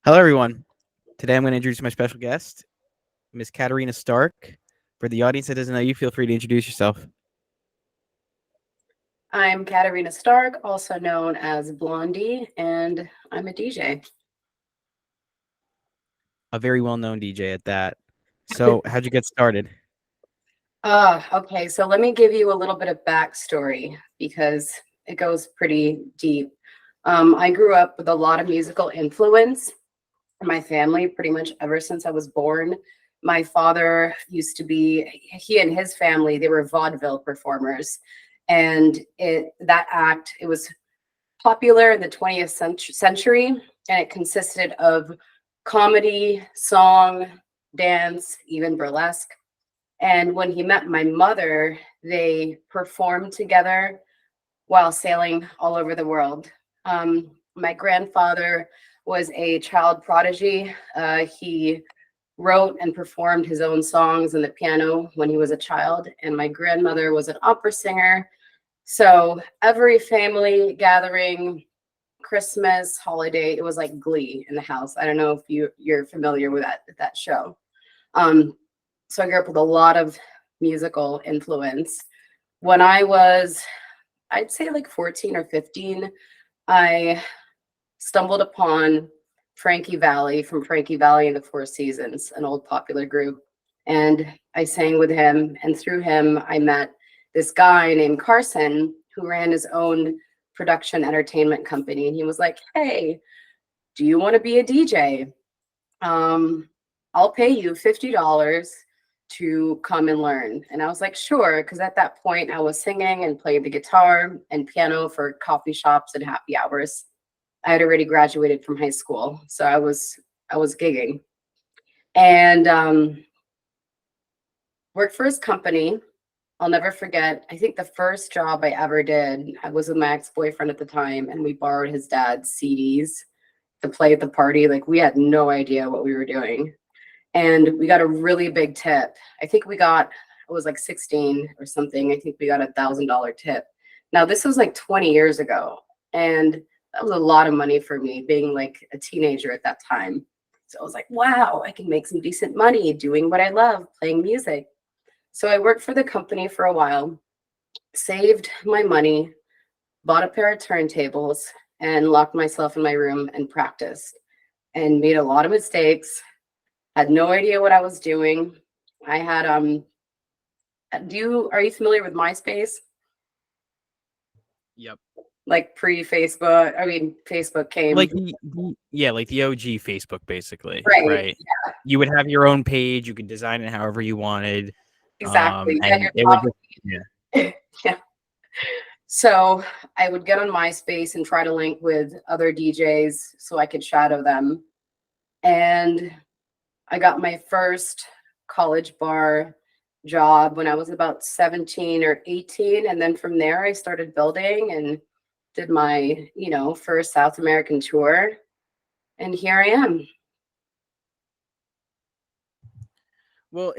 Hello, everyone. Today I'm going to introduce my special guest, Miss Catarina Starke. For the audience that doesn't know you, feel free to introduce yourself. I'm Catarina Starke, also known as Blondie, and I'm a DJ. A very well-known DJ at that. So how'd you get started? Okay, so let me give you a little bit of backstory because it goes pretty deep. I grew up with a lot of musical influence in my family pretty much ever since I was born. My father used to be, he and his family, they were vaudeville performers. And it was popular in the 20th century, and it consisted of comedy, song, dance, even burlesque. And when he met my mother, they performed together while sailing all over the world. My grandfather was a child prodigy. He wrote and performed his own songs on the piano when he was a child, and my grandmother was an opera singer. So every family gathering, Christmas, holiday, it was like Glee in the house. I don't know if you're familiar with that show. So I grew up with a lot of musical influence. When I was, I'd say like 14 or 15, I stumbled upon Frankie Valli from Frankie Valli and the Four Seasons, an old popular group. And I sang with him, and through him, I met this guy named Carson who ran his own production entertainment company. And he was like, "Hey, do you want to be a DJ? I'll pay you $50 to come and learn." And I was like, "Sure," because at that point I was singing and playing the guitar and piano for coffee shops and happy hours. I had already graduated from high school, so I was gigging, and worked for his company. I'll never forget. I think the first job I ever did, I was with my ex-boyfriend at the time, and we borrowed his dad's CDs to play at the party. Like, we had no idea what we were doing. And we got a really big tip. I think it was like 16 or something. I think we got $1,000 tip. Now, this was like 20 years ago. And that was a lot of money for me being like a teenager at that time. So I was like, wow, I can make some decent money doing what I love, playing music. So I worked for the company for a while, saved my money, bought a pair of turntables, and locked myself in my room and practiced and made a lot of mistakes. Had no idea what I was doing. I had are you familiar with MySpace? Yep. Like pre-Facebook. I mean, Facebook came. Like like the OG Facebook, basically. Right. Yeah. You would have your own page. You could design it however you wanted. Exactly. And it would yeah. Yeah. So I would get on MySpace and try to link with other DJs so I could shadow them. And I got my first college bar job when I was about 17 or 18. And then from there, I started building and did my, first South American tour. And here I am. Well,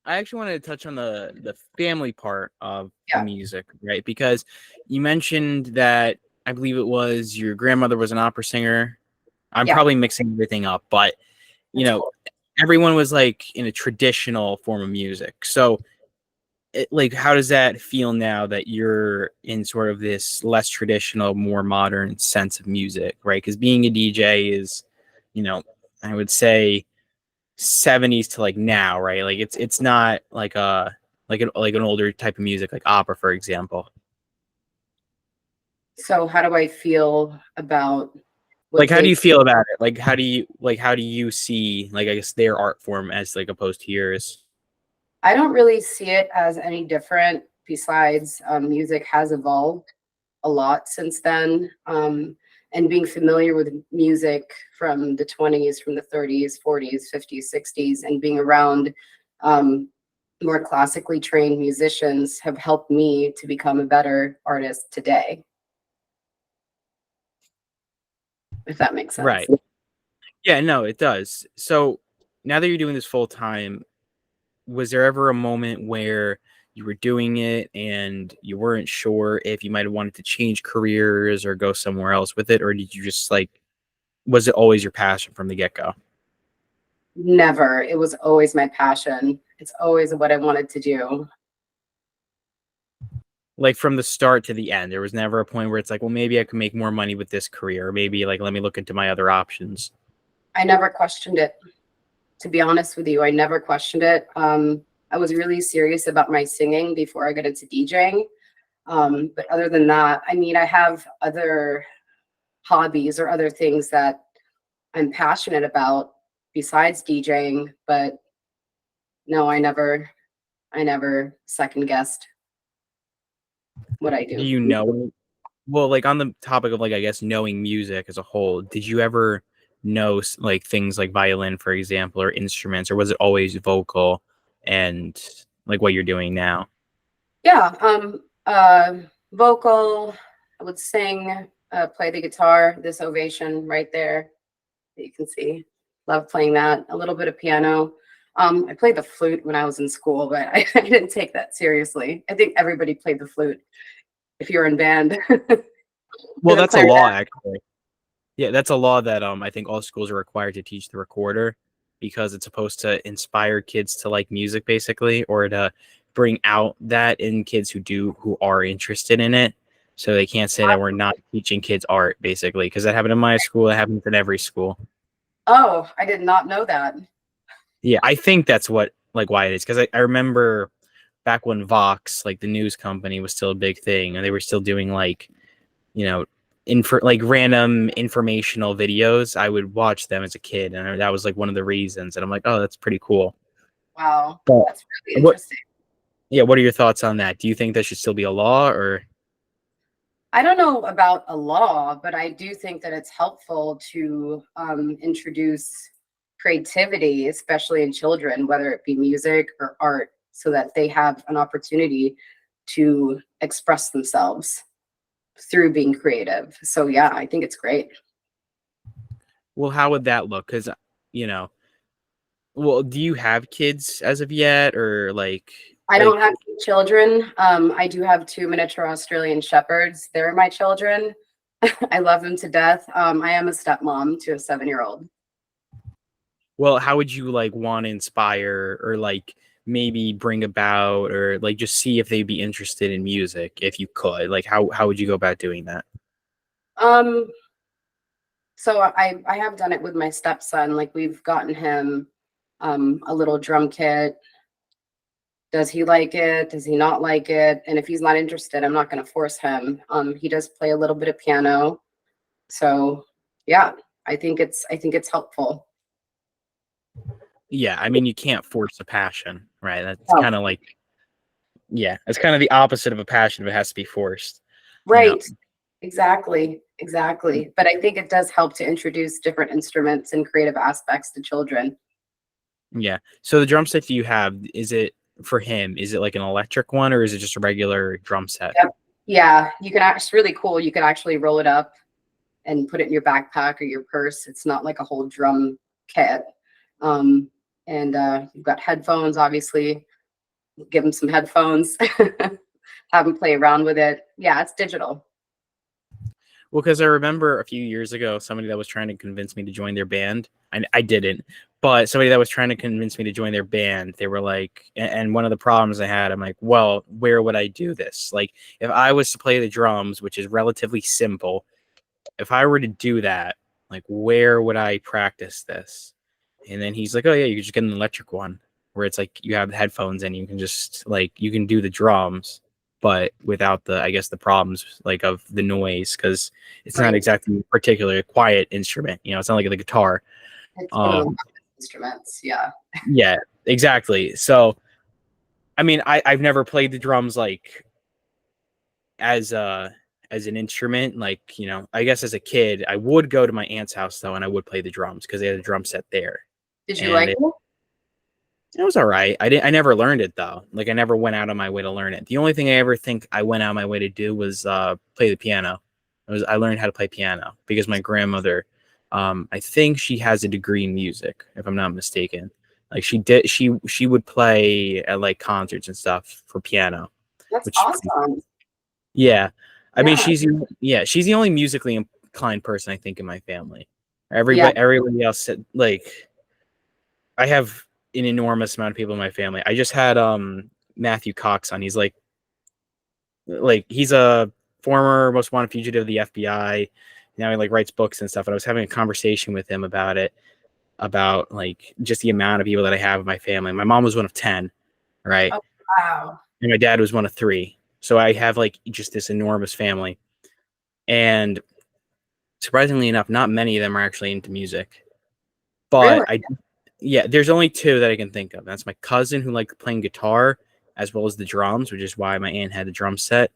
I actually wanted to touch on the family part of the music, right? Because you mentioned that I believe it was your grandmother was an opera singer. I'm probably mixing everything up, but everyone was like in a traditional form of music. So how does that feel now that you're in sort of this less traditional, more modern sense of music, right? Because being a DJ is, I would say 70s to like now, right? Like it's not like an older type of music like opera, for example. So how do I feel about how do you feel about it? How do you see, like, I guess, their art form as like opposed to yours? I don't really see it as any different. Besides, music has evolved a lot since then. And being familiar with music from the 20s, from the 30s, 40s, 50s, 60s, and being around more classically trained musicians have helped me to become a better artist today. If that makes sense. Right. Yeah, no, it does. So now that you're doing this full time, was there ever a moment where you were doing it and you weren't sure if you might have wanted to change careers or go somewhere else with it? Or did you just was it always your passion from the get-go? Never. It was always my passion. It's always what I wanted to do. Like from the start to the end, there was never a point where it's like, well, maybe I could make more money with this career, or maybe like let me look into my other options. I never questioned it. To be honest with you, I never questioned it. I was really serious about my singing before I got into DJing. But other than that, I mean, I have other hobbies or other things that I'm passionate about besides DJing, but no, I never second guessed what I Do do. you know, well, like on the topic of like, I guess, knowing music as a whole, did you ever know like things like violin, for example, or instruments, or was it always vocal and like what you're doing now? Yeah, vocal, I would sing, play the guitar, this ovation right there that you can see. Love playing that. A little bit of piano. I played the flute when I was in school, but I didn't take that seriously. I think everybody played the flute if you're in band. Well, And the that's a clarinet. law, actually. Yeah, that's a law that I think all schools are required to teach the recorder because it's supposed to inspire kids to like music, basically, or to bring out that in kids who are interested in it. So they can't say that we're not teaching kids art, basically, because that happened in my school. It happens in every school. Oh, I did not know that. Yeah, I think that's what like why it is, because I remember back when Vox, like the news company, was still a big thing, and they were still doing like, you know, like random informational videos. I would watch them as a kid, and that was like one of the reasons. And I'm like, oh, that's pretty cool. Wow, But that's really what? interesting. Yeah, what are your thoughts on that? Do you think that should still be a law, or? I don't know about a law, but I do think that it's helpful to introduce creativity, especially in children, whether it be music or art, so that they have an opportunity to express themselves through being creative. So yeah, I think it's great. Well, how would that look? Because, you know, well, do you have kids as of yet, or I don't like? have children. I do have two miniature Australian shepherds. They're my children. I love them to death. I am a stepmom to a 7-year-old. Well, how would you like want to inspire or like maybe bring about or like just see if they'd be interested in music if you could? Like how would you go about doing that? Um, so I have done it with my stepson. Like we've gotten him a little drum kit. Does he like it? Does he not like it? And if he's not interested, I'm not going to force him. He does play a little bit of piano. So yeah, I think it's helpful. Yeah, I mean you can't force a passion, right? That's Oh, kind of like yeah, it's kind of the opposite of a passion if it has to be forced, you know. right. Exactly. Exactly. But I think it does help to introduce different instruments and creative aspects to children. Yeah. So the drum set you have, is it for him? Is it like an electric one or is it just a regular drum set? Yep. Yeah, you can it's really cool. You can actually roll it up and put it in your backpack or your purse. It's not like a whole drum kit. Um, and you've got headphones, obviously. Give them some headphones, have them play around with it. Yeah, it's digital. Well, because I remember a few years ago, somebody that was trying to convince me to join their band. I didn't, but somebody that was trying to convince me to join their band, they were like, and one of the problems I had, I'm like, well, where would I do this? Like, if I was to play the drums, which is relatively simple, if I were to do that, like, where would I practice this? And then he's like, oh, yeah, you could just get an electric one where it's like you have headphones and you can just like, you can do the drums but without the, I guess, the problems like of the noise, because it's not Right. exactly a particularly quiet instrument. You know, it's not like the guitar. It's one of the Um, instruments. Yeah. yeah, exactly. So, I mean, I've never played the drums like as as an instrument. Like, you know, I guess as a kid, I would go to my aunt's house though, and I would play the drums because they had a drum set there, Did you and like it? it was all right. I never learned it though. Like I never went out of my way to learn it. The only thing I ever think I went out of my way to do was play the piano. I learned how to play piano because my grandmother, I think she has a degree in music, if I'm not mistaken. Like she would play at like concerts and stuff for piano, That's which awesome. yeah. I mean Yeah. she's the only musically inclined person I think in my family. Yeah. Everybody else said, like, I have an enormous amount of people in my family. I just had Matthew Cox on. He's like he's a former most wanted fugitive of the FBI. Now he like writes books and stuff. And I was having a conversation with him about it, about like just the amount of people that I have in my family. My mom was one of 10, right? Oh, wow. And my dad was one of 3. So I have like just this enormous family. And surprisingly enough, not many of them are actually into music. But Really? yeah, there's only 2 that I can think of. That's my cousin who liked playing guitar as well as the drums, which is why my aunt had the drum set,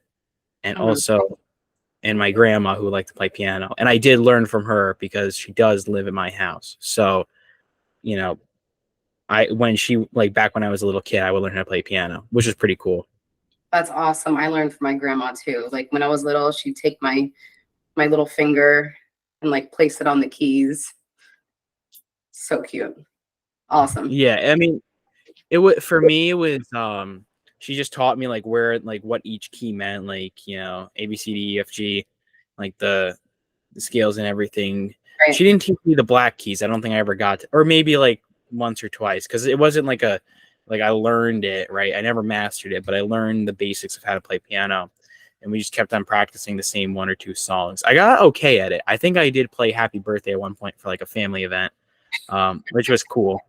and Mhm. also and my grandma who liked to play piano. And I did learn from her because she does live in my house. So, you know, when she like back when I was a little kid, I would learn how to play piano, which is pretty cool. That's awesome. I learned from my grandma too. Like when I was little, she'd take my little finger and like place it on the keys. So cute. Awesome. Yeah, I mean, it would for me. It was she just taught me like where like what each key meant, like A B C D E F G, like the scales and everything. Right. She didn't teach me the black keys. I don't think I ever got to, or maybe like once or twice, because it wasn't like I learned it, right? I never mastered it, but I learned the basics of how to play piano. And we just kept on practicing the same 1 or 2 songs. I got okay at it. I think I did play Happy Birthday at one point for like a family event, which was cool.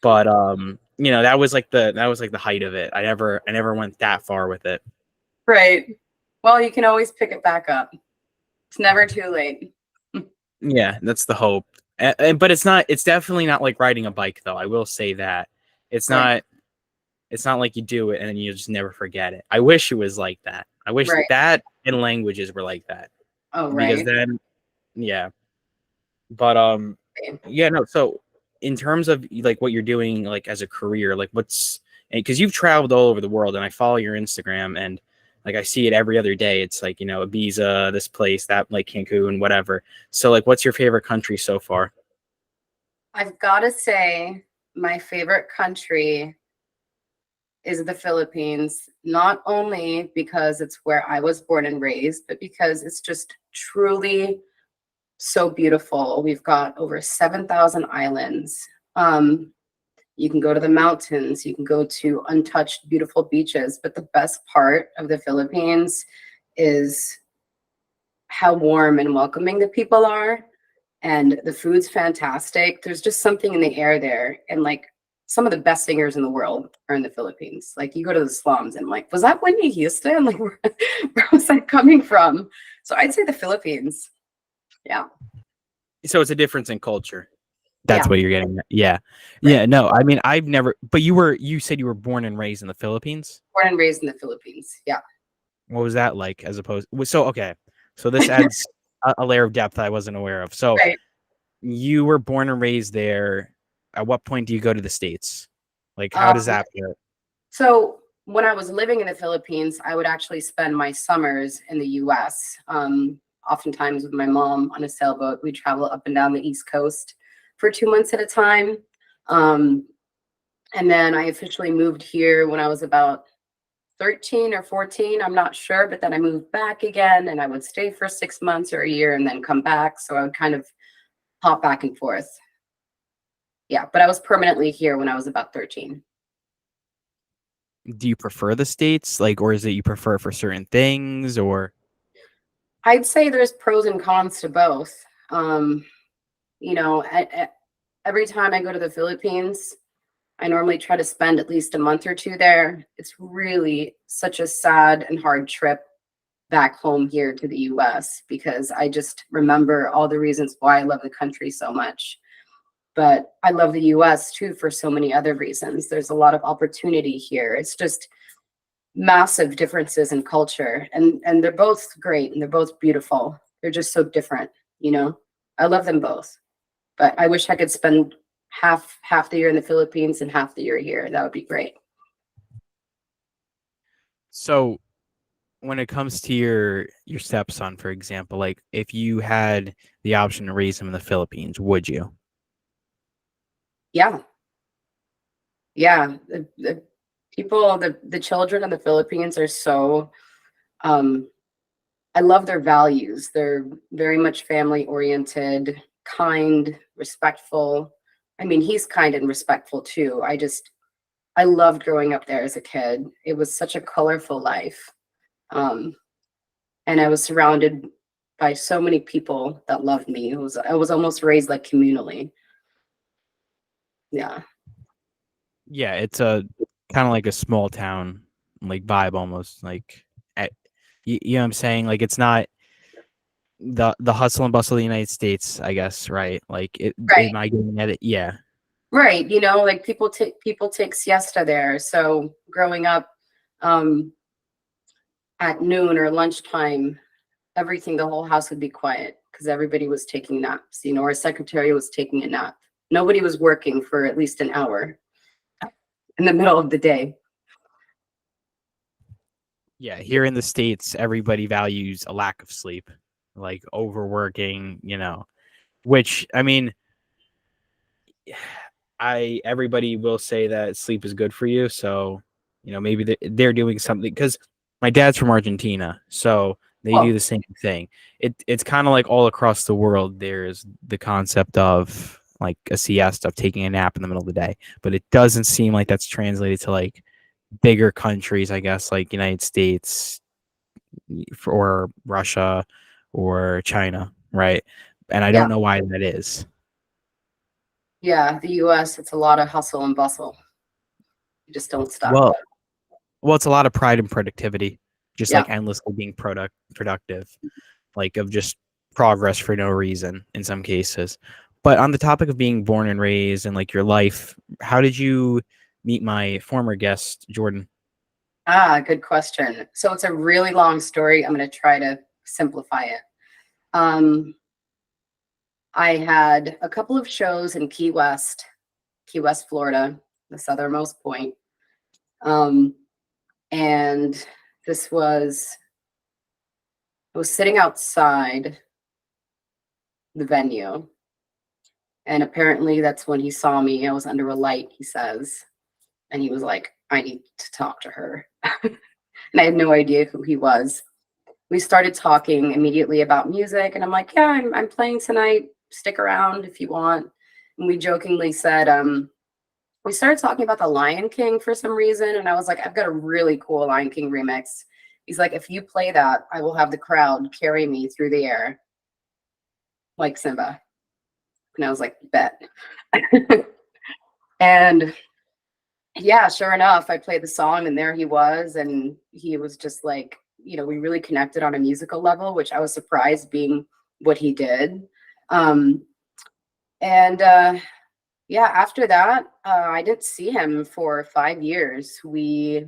But that was like the height of it. I never went that far with it. Right. Well, you can always pick it back up. It's never too late. Yeah, that's the hope. But it's not. It's definitely not like riding a bike, though. I will say that it's Right. not. It's not like you do it and then you just never forget it. I wish it was like that. I wish Right. that and languages were like that, Oh, because right. then, yeah. But yeah, no. So in terms of like what you're doing, like as a career, like what's, because you've traveled all over the world, and I follow your Instagram, and like I see it every other day. It's like Ibiza, this place, that, like Cancun, whatever. So like, what's your favorite country so far? I've got to say, my favorite country is the Philippines, not only because it's where I was born and raised, but because it's just truly so beautiful. We've got over 7,000 islands. You can go to the mountains, you can go to untouched, beautiful beaches. But the best part of the Philippines is how warm and welcoming the people are. And the food's fantastic. There's just something in the air there. And like some of the best singers in the world are in the Philippines. Like you go to the slums and like, was that Whitney Houston? Like, where was that coming from? So I'd say the Philippines. Yeah. So it's a difference in culture. That's Yeah. what you're getting at. Yeah. Right. Yeah. No, I mean, but you said you were born and raised in the Philippines. Born and raised in the Philippines. Yeah. What was that like as opposed? So, okay. So this adds a layer of depth I wasn't aware of. So Right. you were born and raised there. At what point do you go to the States? Like, how does Um, that work? so when I was living in the Philippines, I would actually spend my summers in the US. Oftentimes with my mom on a sailboat, we travel up and down the East Coast for 2 months at a time. Um, and then I officially moved here when I was about 13 or 14. I'm not sure, but then I moved back again and I would stay for 6 months or a year and then come back. So I would kind of hop back and forth. Yeah, but I was permanently here when I was about 13. Do you prefer the States, like, or is it you prefer for certain things, or? I'd say there's pros and cons to both. You know, every time I go to the Philippines, I normally try to spend at least a month or two there. It's really such a sad and hard trip back home here to the US because I just remember all the reasons why I love the country so much. But I love the US too for so many other reasons. There's a lot of opportunity here. It's just massive differences in culture, and they're both great and they're both beautiful. They're just so different, you know. I love them both. But I wish I could spend half the year in the Philippines and half the year here. That would be great. So when it comes to your stepson, for example, like if you had the option to raise him in the Philippines, would you? Yeah. Yeah. The people, the children in the Philippines are so I love their values. They're very much family oriented. kind, respectful. I mean, he's kind and respectful too. I loved growing up there as a kid. It was such a colorful life. Um, and I was surrounded by so many people that loved me. I was almost raised like communally. Yeah. Yeah, it's a kind of like a small town like vibe almost. Like, you know what I'm saying? Like, it's not the hustle and bustle of the United States, I guess, right? Like, Right. am I getting at it? Yeah. Right. You know, like people take siesta there. So growing up, um, at noon or lunchtime, the whole house would be quiet because everybody was taking naps. You know, our secretary was taking a nap. Nobody was working for at least an hour in the middle of the day. Yeah, here in the States, everybody values a lack of sleep, like overworking, which, I mean, everybody will say that sleep is good for you. So, maybe they're doing something, because my dad's from Argentina, so they do Well, the same thing. It's kind of like all across the world, there's the concept of like a siesta, of taking a nap in the middle of the day, but it doesn't seem like that's translated to like bigger countries, I guess, like United States or Russia or China, right? And I yeah, don't know why that is. yeah, the US, it's a lot of hustle and bustle. You just don't stop. Well, Well, it's a lot of pride and productivity, just Yeah. like endlessly being productive, like of just progress for no reason in some cases. But on the topic of being born and raised and like your life, how did you meet my former guest, Jordan? Good question. So it's a really long story. I'm going to try to simplify it. Um, I had a couple of shows in Key West, Florida, the southernmost point. Um, and this was, I was sitting outside the venue. And apparently that's when he saw me. I was under a light, he says. And he was like, I need to talk to her. And I had no idea who he was. We started talking immediately about music. And I'm like, yeah, I'm playing tonight. Stick around if you want. And we jokingly said, we started talking about the Lion King for some reason. And I was like, I've got a really cool Lion King remix. He's like, if you play that, I will have the crowd carry me through the air like Simba. And I was like, bet. And yeah, sure enough, I played the song and there he was. And he was just like, we really connected on a musical level, which I was surprised being what he did. Um, and yeah, after that, I didn't see him for 5 years. We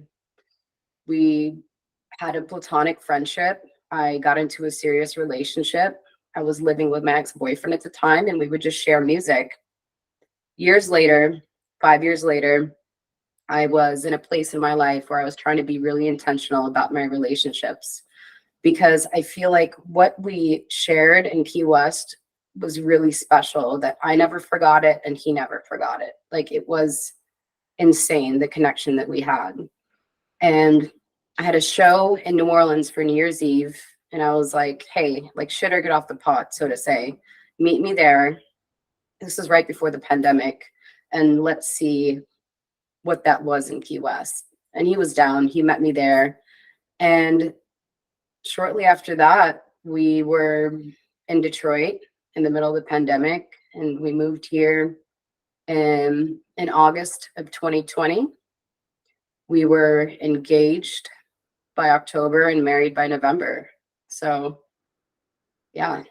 had a platonic friendship. I got into a serious relationship. I was living with my ex-boyfriend at the time, and we would just share music. Years later, 5 years later, I was in a place in my life where I was trying to be really intentional about my relationships, because I feel like what we shared in Key West was really special, that I never forgot it and he never forgot it. Like, it was insane, the connection that we had. And I had a show in New Orleans for New Year's Eve, and I was like, hey, like, shit or get off the pot, so to say. Meet me there. This was right before the pandemic, and let's see what that was in Key West. And he was down. He met me there. And shortly after that, we were in Detroit in the middle of the pandemic, and we moved here in August of 2020. We were engaged by October and married by November. So, yeah.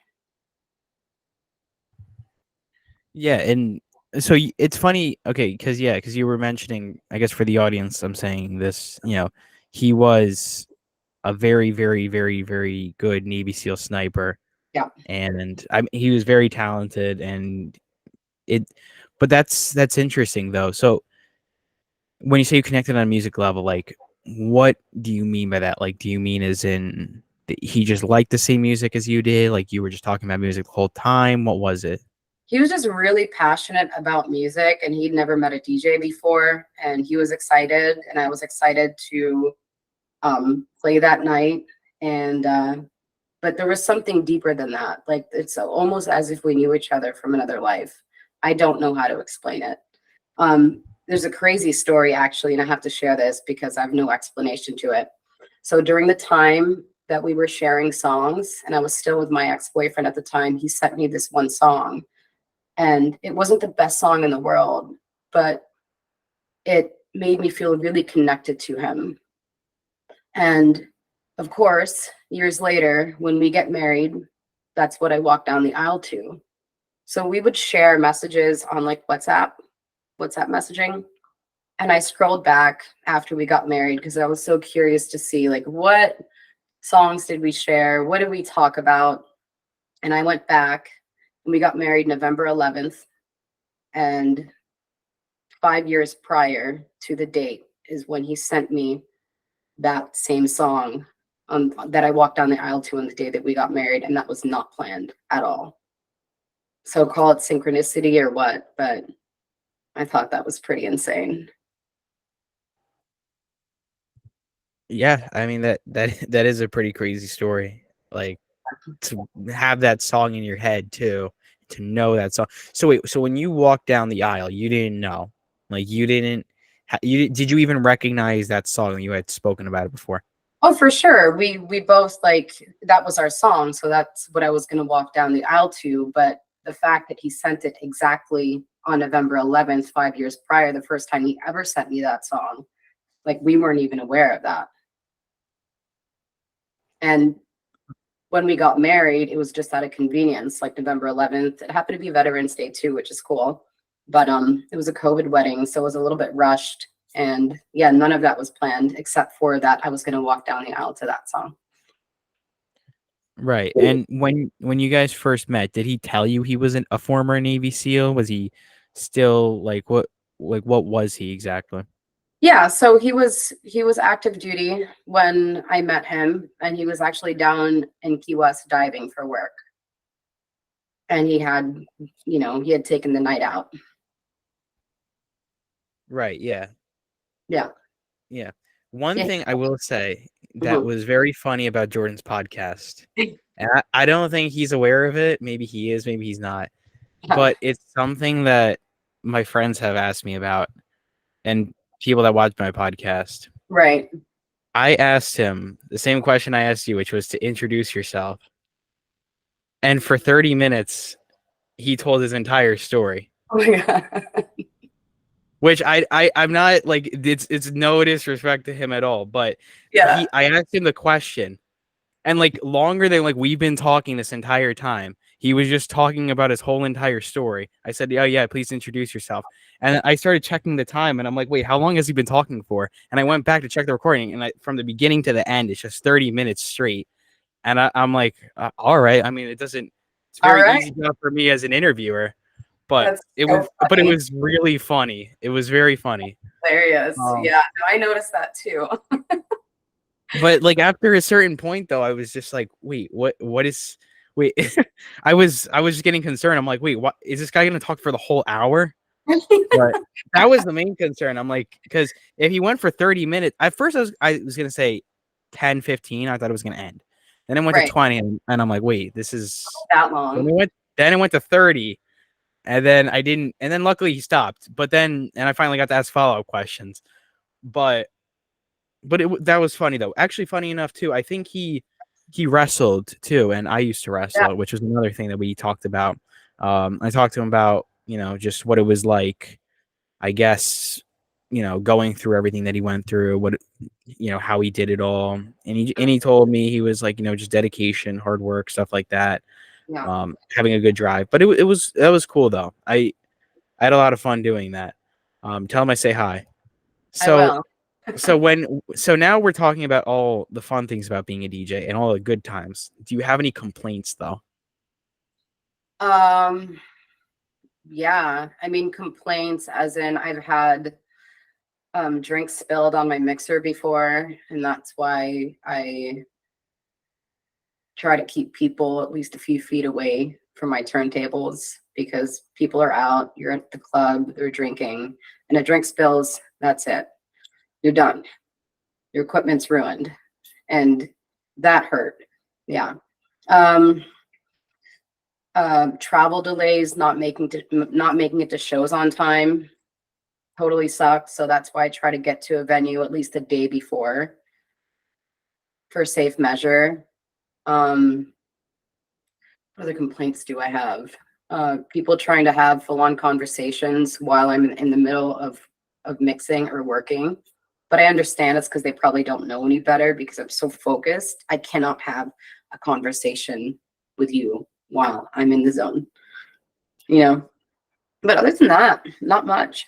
Yeah, and so it's funny, okay, because you were mentioning, I guess for the audience, I'm saying this, he was a very, very, very, very good Navy SEAL sniper. Yeah. And he was very talented, and but that's interesting though. So when you say you connected on a music level, like, what do you mean by that? Like, do you mean as in he just liked the same music as you did? Like, you were just talking about music the whole time? What was it? He was just really passionate about music, and he'd never met a DJ before, and he was excited, and I was excited to play that night. And but there was something deeper than that. Like, it's almost as if we knew each other from another life. I don't know how to explain it. There's a crazy story, actually, and I have to share this because I have no explanation to it. So during the time that we were sharing songs, and I was still with my ex-boyfriend at the time, he sent me this one song. And it wasn't the best song in the world, but it made me feel really connected to him. And of course, years later, when we get married, that's what I walk down the aisle to. So we would share messages on like WhatsApp messaging. And I scrolled back after we got married because I was so curious to see like what songs did we share? What did we talk about? And I went back and we got married November 11th. And 5 years prior to the date is when he sent me that same song that I walked down the aisle to on the day that we got married. And that was not planned at all. So call it synchronicity or what, but I thought that was pretty insane. Yeah, I mean that is a pretty crazy story. Like to have that song in your head too, to know that song. So wait, so when you walked down the aisle, you didn't know, like you didn't, did you even recognize that song? You had spoken about it before. Oh, for sure. We both like that was our song, so that's what I was going to walk down the aisle to. But the fact that he sent it exactly on November 11th, 5 years prior, the first time he ever sent me that song, like we weren't even aware of that. And when we got married, it was just out of convenience, like November 11th. It happened to be Veterans Day too, which is cool. But it was a COVID wedding, so it was a little bit rushed. And yeah, none of that was planned except for that I was going to walk down the aisle to that song. Right. And when you guys first met, did he tell you he was a former Navy SEAL? Was he still like what was he exactly? Yeah, so he was active duty when I met him, and he was actually down in Key West diving for work. And he had taken the night out. Right, yeah. Yeah. Yeah. One Yeah. thing I will say that Mhm. was very funny about Jordan's podcast, and I don't think he's aware of it. Maybe he is, maybe he's not. But it's something that my friends have asked me about and people that watch my podcast. Right. I asked him the same question I asked you, which was to introduce yourself. And for 30 minutes, he told his entire story. Oh my God. Which I'm not like it's no disrespect to him at all, but Yeah. I asked him the question, and like longer than like we've been talking this entire time, he was just talking about his whole entire story. I said, "Oh yeah, please introduce yourself." And I started checking the time, and I'm like, "Wait, how long has he been talking for?" And I went back to check the recording, and from the beginning to the end, it's just 30 minutes straight. And I'm like, all right. I mean, it's All very right. easy job for me as an interviewer, but That's so it funny. was really funny. It was very funny. Hilarious. Um, Yeah, no, I noticed that too. but like after a certain point though, I was just like, wait, what is, wait, I was just getting concerned. I'm like, wait, what is this guy going to talk for the whole hour? But that was the main concern. I'm like, because if he went for 30 minutes, at first I was going to say 10, 15. I thought it was going to end. Then it went to Right. 20 and I'm like, wait, this is, That long. then it went to 30 and then I didn't, and then luckily he stopped, but then, and I finally got to ask follow-up questions, but that was funny though. Actually funny enough too. I think he wrestled too. And I used to Yeah. wrestle, which was another thing that we talked about. I talked to him about, just what it was like, I guess, going through everything that he went through, how he did it all. And he told me he was like, just dedication, hard work, stuff like that. Yeah. Having a good drive. But that was cool though. I had a lot of fun doing that. Tell him I say hi. I So will. so now we're talking about all the fun things about being a DJ and all the good times. Do you have any complaints though? Um, yeah. I mean, complaints as in I've had drinks spilled on my mixer before, and that's why I try to keep people at least a few feet away from my turntables because people are out, you're at the club, they're drinking, and a drink spills, that's it. You're done. Your equipment's ruined. And that hurt. Yeah. Um, Travel delays, not making it to shows on time, totally sucks. So that's why I try to get to a venue at least a day before for safe measure. What other complaints do I have? People trying to have full-on conversations while I'm in the middle of mixing or working. But I understand it's because they probably don't know any better because I'm so focused. I cannot have a conversation with you while I'm in the zone, you know? But other than that, not much.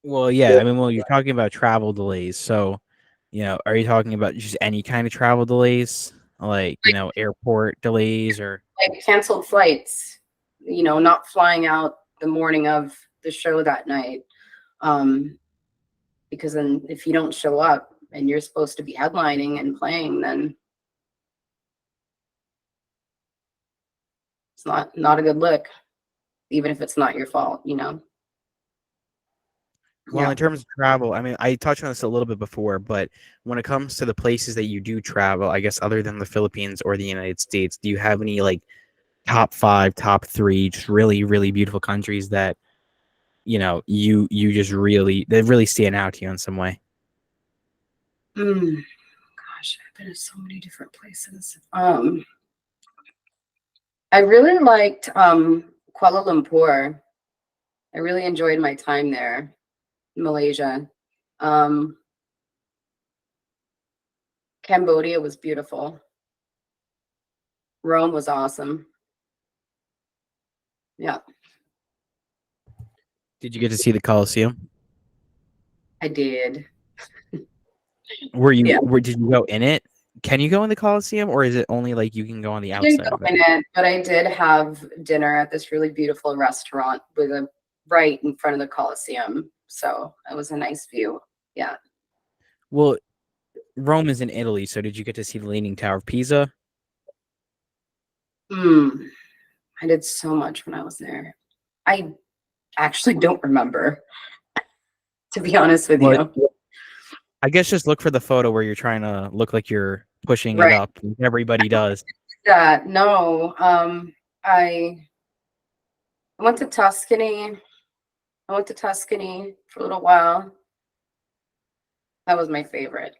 Well, yeah, I mean, well, you're talking about travel delays, so are you talking about just any kind of travel delays, like airport delays or? Like canceled flights, not flying out the morning of the show that night. Because then if you don't show up and you're supposed to be headlining and playing, then it's not a good look, even if it's not your fault, Well, in terms of travel, I mean, I touched on this a little bit before, but when it comes to the places that you do travel, I guess other than the Philippines or the United States, do you have any like top 5, top 3, just really, really beautiful countries that you just really stand out to you in some way? Gosh, I've been to so many different places. I really liked Kuala Lumpur. I really enjoyed my time there. Malaysia. Cambodia was beautiful. Rome was awesome. Yeah. Did you get to see the Colosseum? I did. Did you go in it? Can you go in the Colosseum, or is it only like you can go on the outside of it? But I did have dinner at this really beautiful restaurant right in front of the Colosseum. So it was a nice view. Yeah. Well, Rome is in Italy, so did you get to see the Leaning Tower of Pisa? I did so much when I was there. I actually don't remember, to be honest with you. I guess just look for the photo where you're trying to look like you're pushing it up. Everybody does. Yeah, no. I went to Tuscany. I went to Tuscany for a little while. That was my favorite.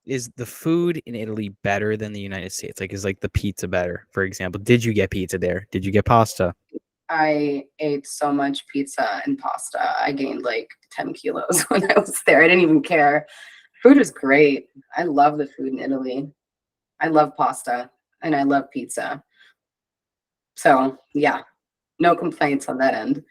Is the food in Italy better than the United States? Like, is like the pizza better, for example? Did you get pizza there? Did you get pasta? I ate so much pizza and pasta. I gained like 10 kilos when I was there. I didn't even care. Food is great. I love the food in Italy. I love pasta and I love pizza. So yeah, no complaints on that end.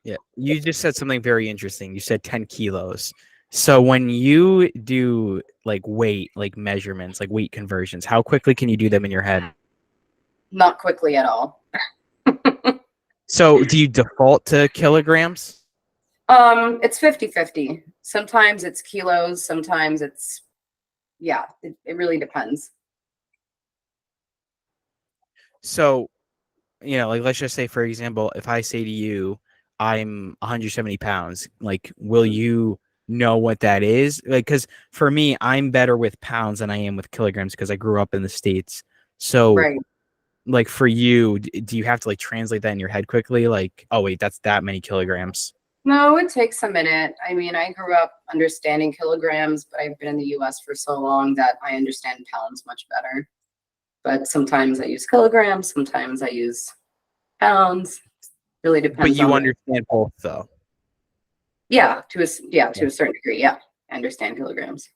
Yeah. You just said something very interesting. You said 10 kilos. So when you do like weight, like measurements, like weight conversions, how quickly can you do them in your head? Not quickly at all. So do you default to kilograms? It's 50-50. Sometimes it's kilos, sometimes it's it really depends. So, like let's just say, for example, if I say to you, I'm 170 pounds, like, will you know what that is? Like, because for me, I'm better with pounds than I am with kilograms because I grew up in the States. So, like for you, do you have to like translate that in your head quickly? Like, oh wait, that's that many kilograms. No, it takes a minute. I mean, I grew up understanding kilograms, but I've been in the US for so long that I understand pounds much better. But sometimes I use kilograms, sometimes I use pounds. Really depends. But you understand both, though. Yeah, to a certain degree. Yeah, I understand kilograms.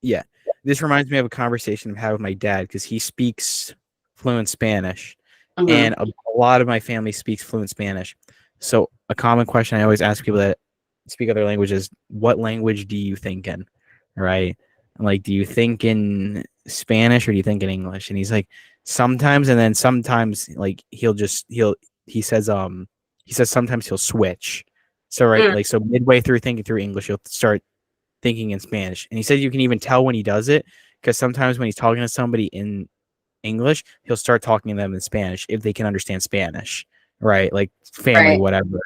Yeah, this reminds me of a conversation I've had with my dad because he speaks fluent Spanish, and a lot of my family speaks fluent Spanish. So a common question I always ask people that speak other languages: what language do you think in? Right? Like, do you think in Spanish or do you think in English? And he's like, sometimes, and then sometimes, like he says sometimes he'll switch. So like so midway through thinking through English, he'll start thinking in Spanish. And he said you can even tell when he does it because sometimes when he's talking to somebody in English, he'll start talking to them in Spanish if they can understand Spanish, right? Like family, whatever.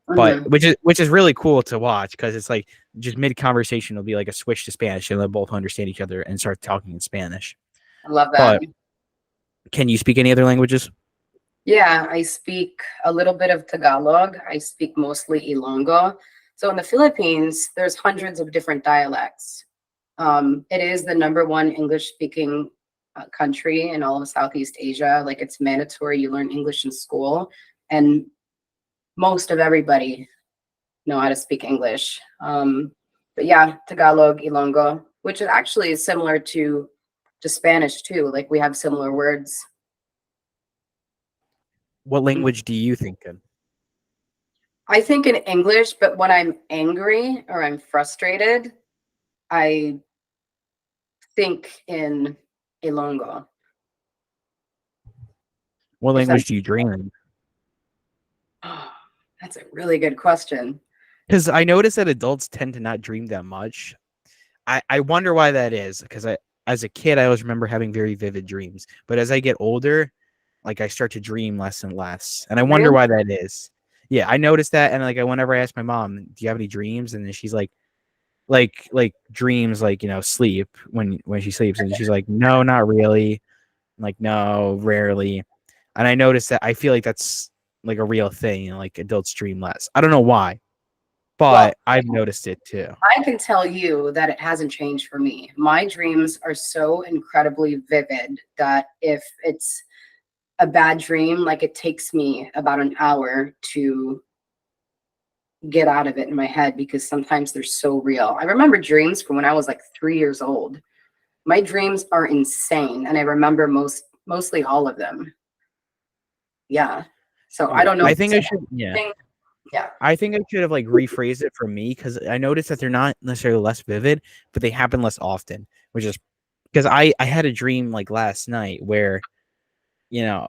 but Mhm. which is really cool to watch because it's like just mid conversation will be like a switch to Spanish and they'll both understand each other and start talking in Spanish. I love that. But can you speak any other languages? Yeah, I speak a little bit of Tagalog. I speak mostly Ilonggo. So in the Philippines, there's hundreds of different dialects. It is the number one English speaking country in all of Southeast Asia. Like it's mandatory you learn English in school, and most of everybody know how to speak English. But yeah, Tagalog, Ilonggo, which is actually similar to Spanish too. Like we have similar words. What Mm. language do you think in? I think in English, but when I'm angry or I'm frustrated, I think in Ilonggo. What If that, language do you dream in? oh, that's a really good question. Because I notice that adults tend to not dream that much. I wonder why that is. Because as a kid, I always remember having very vivid dreams. But as I get older, like I start to dream less and less. And I wonder Really? why that is. Yeah, I noticed that. And like whenever I ask my mom, do you have any dreams? And then she's like dreams, like, sleep when she sleeps. And she's like, no, not really. I'm like, no, rarely. And I noticed that I feel like that's like a real thing. Like adults dream less. I don't know why, Well, but I've noticed it too. I can tell you that it hasn't changed for me. My dreams are so incredibly vivid that if it's a bad dream, like it takes me about an hour to get out of it in my head because sometimes they're so real. I remember dreams from when I was like 3 years old. My dreams are insane, and I remember mostly all of them. Yeah. So I Yeah, don't know I if think it's I a should. Yeah, thing. Yeah. I think I should have like rephrased it for me because I noticed that they're not necessarily less vivid, but they happen less often. Which is because I had a dream like last night where you know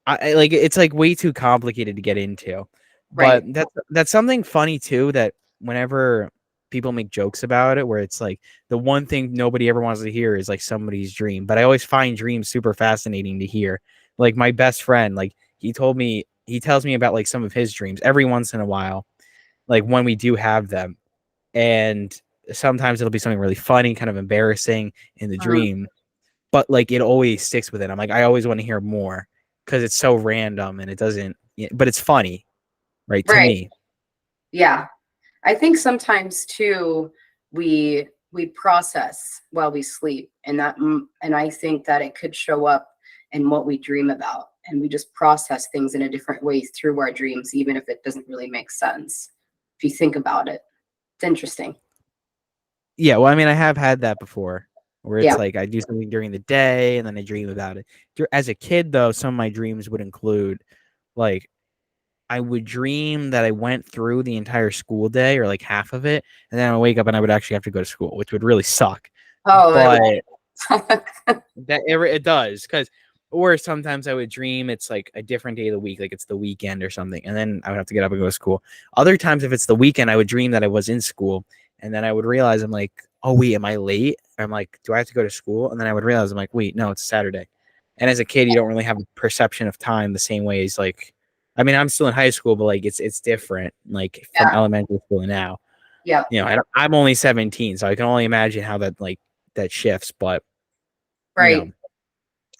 I like it's like way too complicated to get into, but Right. that's something funny too that whenever people make jokes about it, where it's like the one thing nobody ever wants to hear is like somebody's dream, but I always find dreams super fascinating to hear. Like my best friend, like he tells me about like some of his dreams every once in a while, like when we do have them, and sometimes it'll be something really funny, kind of embarrassing in the Mhm. dream, but like it always sticks with it. I'm like, I always want to hear more because it's so random and it doesn't, but it's funny, right? To Right. me. Yeah. I think sometimes too we process while we sleep, and and I think that it could show up in what we dream about, and we just process things in a different way through our dreams, even if it doesn't really make sense. If you think about it, it's interesting. Yeah. Well, I mean, I have had that before where it's Yeah. like I do something during the day and then I dream about it. As a kid, though, some of my dreams would include like I would dream that I went through the entire school day or like half of it, and then I would wake up and I would actually have to go to school, which would really suck. Oh, it But would. that it does because, or sometimes I would dream it's like a different day of the week, like it's the weekend or something, and then I would have to get up and go to school. Other times, if it's the weekend, I would dream that I was in school, and then I would realize I'm like, oh wait, am I late? I'm like, do I have to go to school? And then I would realize I'm like, wait, no, it's Saturday. And as a kid, you don't really have a perception of time the same way as like, I mean, I'm still in high school, but like it's different, like from Yeah. elementary school to now. Yeah. I'm only 17, so I can only imagine how that like that shifts, but you know Right.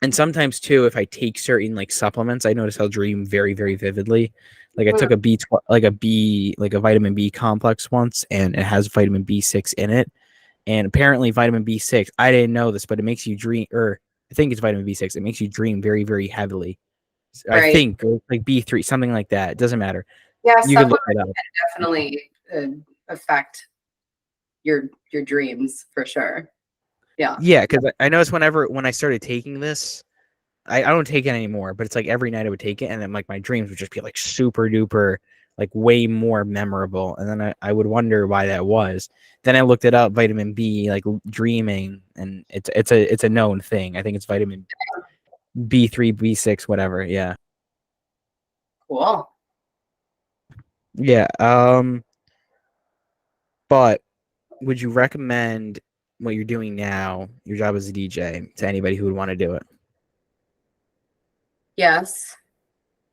and sometimes too, if I take certain like supplements, I notice I'll dream very, very vividly. Like I Mm. took a like a vitamin B complex once, and it has vitamin B6 in it. And apparently, vitamin B6, I didn't know this, but it makes you dream, or I think it's vitamin B6. It makes you dream very, very heavily. I Right. think or like B3, something like that. It doesn't matter. Yeah. You could look Supplements it up. definitely affect your dreams for sure. Yeah. Yeah, because I noticed when I started taking this, I don't take it anymore, but it's like every night I would take it, and then like my dreams would just be like super duper, like way more memorable. And then I would wonder why that was. Then I looked it up, vitamin B, like dreaming, and it's a known thing. I think it's vitamin B3, B6, whatever. Yeah. Cool. Yeah. But would you recommend what you're doing now, your job as a DJ, to anybody who would want to do it? Yes.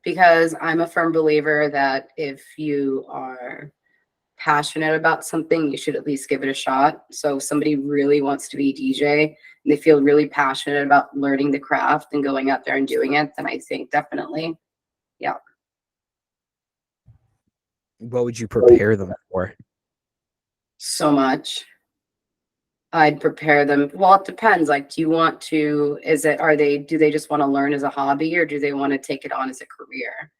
because I'm a firm believer that if you are passionate about something, you should at least give it a shot. So if somebody really wants to be a DJ and they feel really passionate about learning the craft and going out there and doing it, then I think definitely, yeah. What would you prepare them for? So much. I'd prepare them. Well, it depends. Like, do you want to, do they just want to learn as a hobby, or do they want to take it on as a career?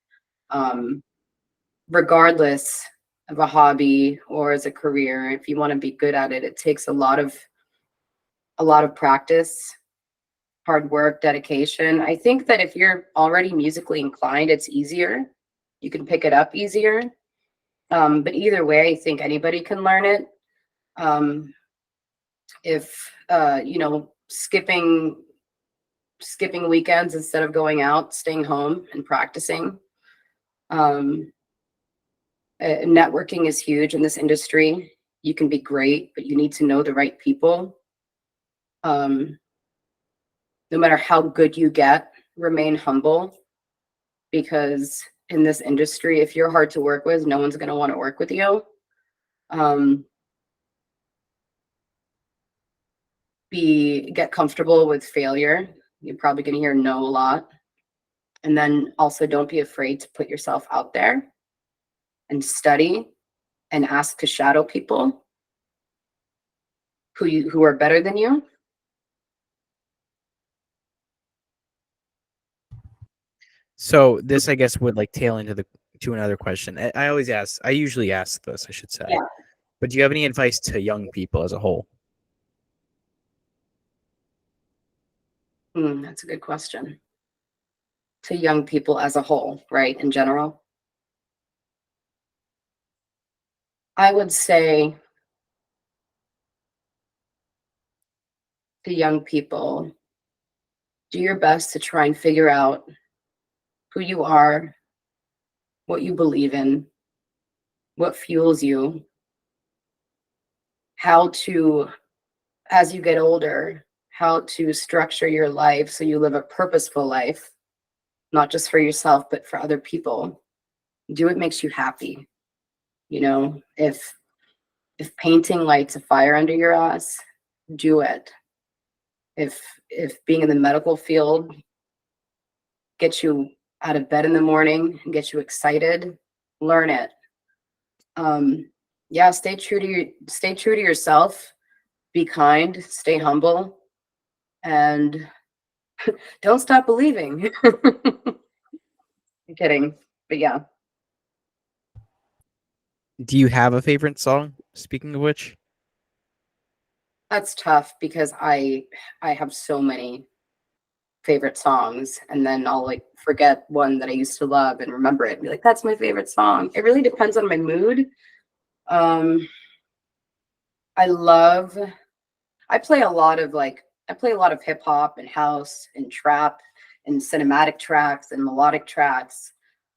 Regardless of a hobby or as a career, if you want to be good at it, it takes a lot of practice, hard work, dedication. I think that if you're already musically inclined, it's easier. You can pick it up easier. But either way, I think anybody can learn it. If skipping weekends instead of going out, staying home and practicing. Networking is huge in this industry. You can be great, but you need to know the right people. No matter how good you get, remain humble, because in this industry, if you're hard to work with, no one's going to want to work with you. Get comfortable with failure. You're probably going to hear no a lot. And then also don't be afraid to put yourself out there and study and ask to shadow people who are better than you. So this, I guess, would like tail into to another question. I usually ask this, I should say. Yeah. But do you have any advice to young people as a whole? That's a good question. To young people as a whole, right? In general. I would say to young people, do your best to try and figure out who you are, what you believe in, what fuels you, how to, as you get older, how to structure your life so you live a purposeful life, not just for yourself, but for other people. Do what makes you happy. You know, if painting lights a fire under your ass, do it. If being in the medical field gets you out of bed in the morning and gets you excited, learn it. Yeah, stay true to yourself, be kind, stay humble, and don't stop believing. I'm kidding, but yeah. Do you have a favorite song? Speaking of which, That's tough because I have so many favorite songs, and then I'll like forget one that I used to love and remember it and be like, that's my favorite song. It really depends on my mood. I play a lot of hip hop and house and trap and cinematic tracks and melodic tracks.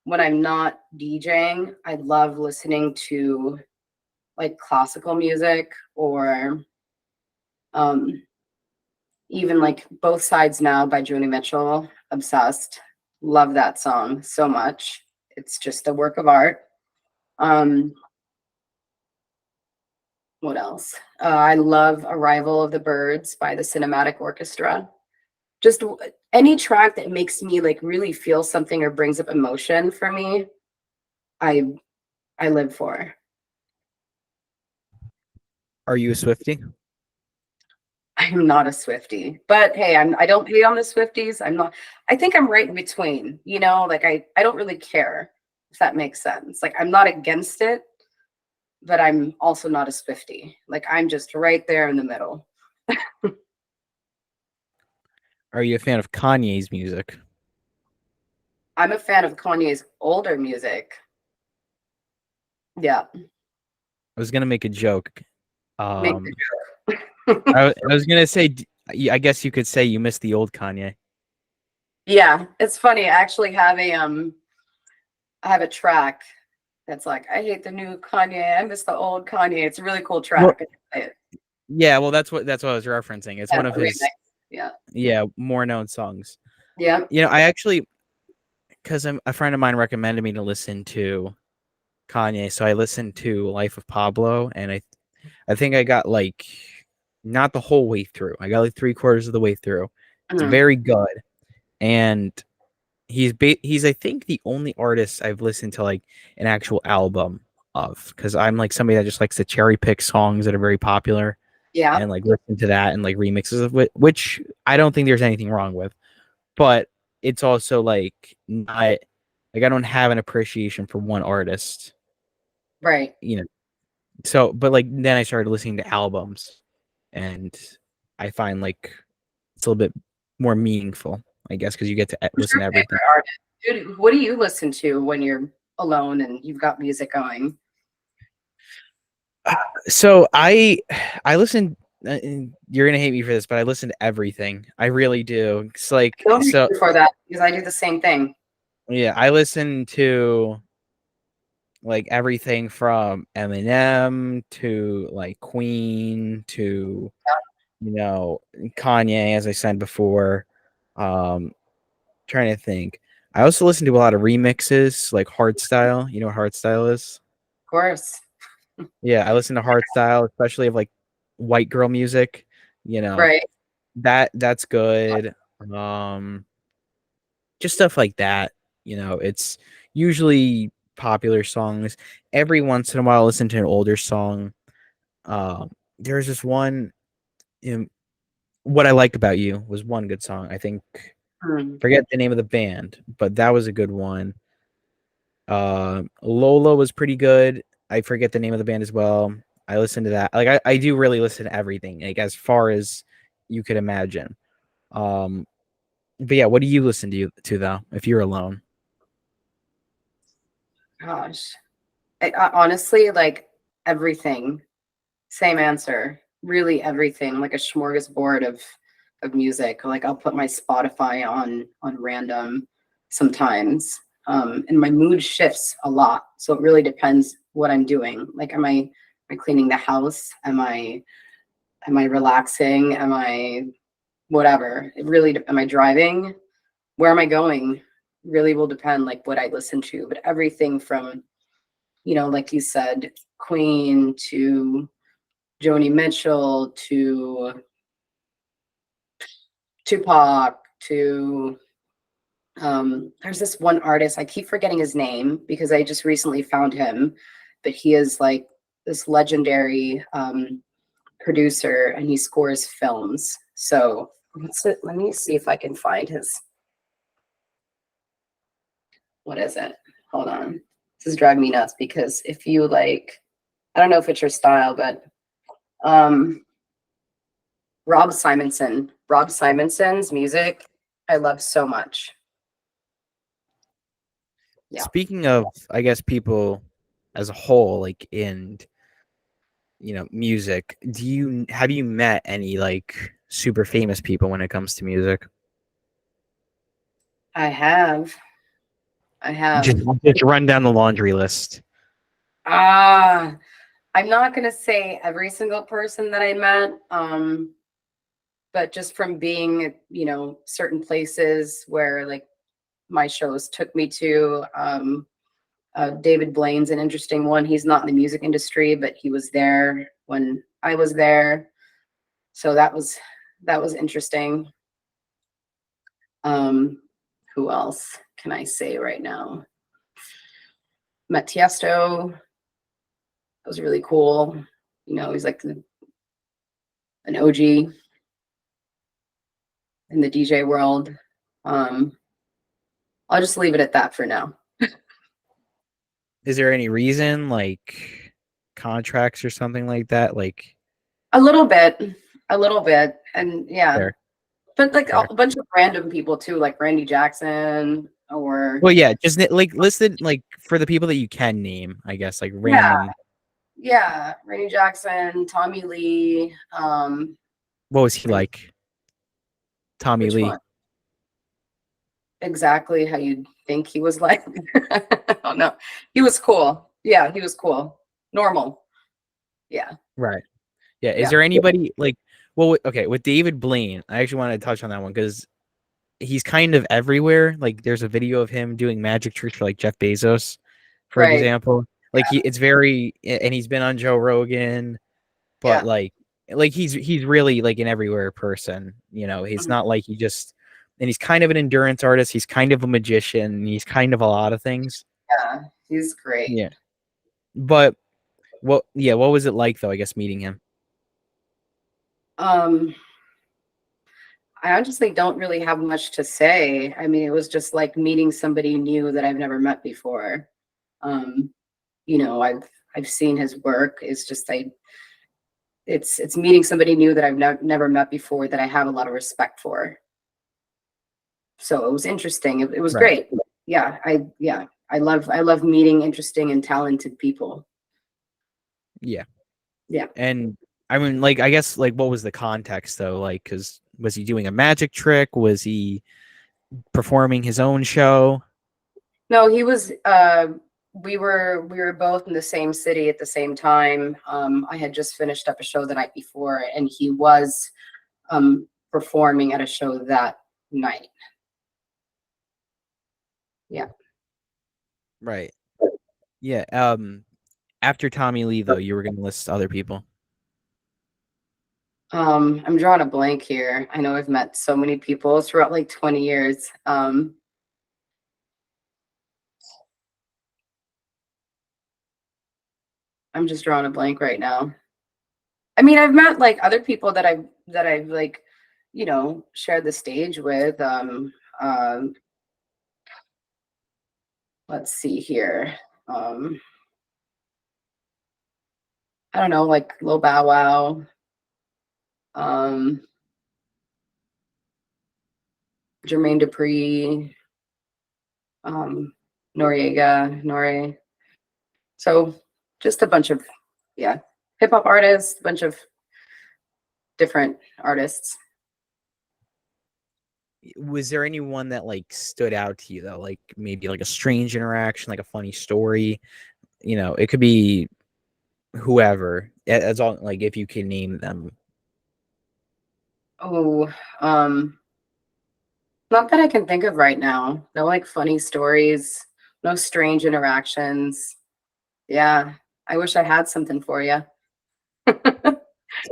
When I'm not DJing, I love listening to like classical music, or even like Both Sides Now by Joni Mitchell. Obsessed. Love that song so much. It's just a work of art. What else? I love Arrival of the Birds by the Cinematic Orchestra. Just any track that makes me like really feel something or brings up emotion for me, I live for. are you a Swiftie? I'm not a Swiftie, but hey, I don't hate on the Swifties. I think I'm right in between, you know, like I don't really care, if that makes sense. Like I'm not against it, but I'm also not a Swiftie. Like I'm just right there in the middle. Are you a fan of Kanye's music? I'm a fan of Kanye's older music. Yeah. I was gonna make a joke. Make the joke. I was gonna say, I guess you could say you missed the old Kanye. Yeah, it's funny. I actually have I have a track that's like, I hate the new Kanye, I miss the old Kanye. It's a really cool track. Well, yeah, well, that's what I was referencing. It's one of his remix. yeah more known songs. Yeah. You know, I actually because a friend of mine recommended me to listen to Kanye, so I listened to Life of Pablo, and I think I got like not the whole way through. I got like 3/4 of the way through. It's Mhm. very good, and he's I think the only artist I've listened to like an actual album of, because I'm like somebody that just likes to cherry pick songs that are very popular Yeah. and like listen to that and like remixes of it, which I don't think there's anything wrong with, but it's also like not like I don't have an appreciation for one artist, Right. you know. So, but like then I started listening to albums, and I find like it's a little bit more meaningful, I guess, because you get to Who's listen your to everything. favorite artist? Dude, what do you listen to when you're alone and you've got music going? So I listen. You're gonna hate me for this, but I listen to everything. I really do. It's like No so. reason for that because I do the same thing. Yeah, I listen to like everything from Eminem to like Queen to Kanye, as I said before. Trying to think. I also listen to a lot of remixes, like hardstyle. You know what hardstyle is? Of course. Yeah, I listen to hardstyle, especially of like white girl music. You know Right. that's good. Um, just stuff like that. It's usually popular songs. Every once in a while, I listen to an older song. There's this one. What I Like About You was one good song. I think Hmm. forget the name of the band, but that was a good one. Lola was pretty good. I forget the name of the band as well. I listened to that. Like I do really listen to everything, like as far as you could imagine. Um, but yeah, what do you listen to though if you're alone? Gosh. I honestly like everything. Same answer. Really everything. Like a smorgasbord of music. Like I'll put my Spotify on random sometimes. And my mood shifts a lot. So it really depends what I'm doing. Like am I cleaning the house? Am I relaxing? Am I whatever? It really am I driving? Where am I going? Really will depend like what I listen to. But everything from, like you said, Queen to Joni Mitchell to Tupac to there's this one artist, I keep forgetting his name because I just recently found him, but he is like this legendary producer and he scores films. So let me see if I can find his, what is it? Hold on. This is driving me nuts because if you like, I don't know if it's your style, but um Rob Simonson's music, I love so much. Yeah. Speaking of, I guess people as a whole, like in music, have you met any like super famous people when it comes to music? I have. I have. Just run down the laundry list. Ah, I'm not gonna say every single person that I met, but just from being at, certain places where like my shows took me to. David Blaine's an interesting one. He's not in the music industry, but he was there when I was there, so that was interesting. Um, who else can I say right now? Met Tiesto. That was really cool. He's like an OG in the DJ world. Um, I'll just leave it at that for now. Is there any reason, like contracts or something like that? Like, A little bit, and yeah, fair, but like fair. a bunch of random people too, like Randy Jackson or Well, yeah, just like listed like for the people that you can name, I guess, like yeah, random. yeah, Randy Jackson, Tommy Lee. What was he like? Tommy Which Lee. one? Exactly how you'd think he was like. I don't know. He was cool. Yeah, he was cool. Normal. Yeah, Right. Yeah. Is yeah. there anybody like, well, okay, with David Blaine, I actually wanted to touch on that one because he's kind of everywhere. Like there's a video of him doing magic tricks for like Jeff Bezos, for Right. example. Like it's very, and he's been on Joe Rogan, but Yeah. like he's really like an everywhere person. You know, he's not like and he's kind of an endurance artist. He's kind of a magician. He's kind of a lot of things. Yeah. He's great. Yeah. But what was it like though, I guess, meeting him? Um, I honestly don't really have much to say. I mean, it was just like meeting somebody new that I've never met before. Um, you know, I've seen his work. It's just it's meeting somebody new that I've never met before that I have a lot of respect for. So it was interesting. It was Right. great. Yeah, I love meeting interesting and talented people. Yeah. Yeah. And I mean, like, I guess, like, what was the context though? Like, because was he doing a magic trick? Was he performing his own show? No, he was we were both in the same city at the same time. I had just finished up a show the night before and he was performing at a show that night. Yeah. Right. Yeah. After Tommy Lee, though, you were going to list other people. I'm drawing a blank here. I know I've met so many people throughout like 20 years. I'm just drawing a blank right now. I mean, I've met like other people that I've like, you know, shared the stage with. Let's see here. I don't know, like Lil Bow Wow, um, Jermaine Dupri, Nore. So just a bunch of, yeah, hip hop artists, a bunch of different artists. Was there anyone that like stood out to you though? Like maybe like a strange interaction, like a funny story? You know, it could be whoever. As all like if you can name them. Oh, not that I can think of right now. No like funny stories, no strange interactions. Yeah, I wish I had something for you. All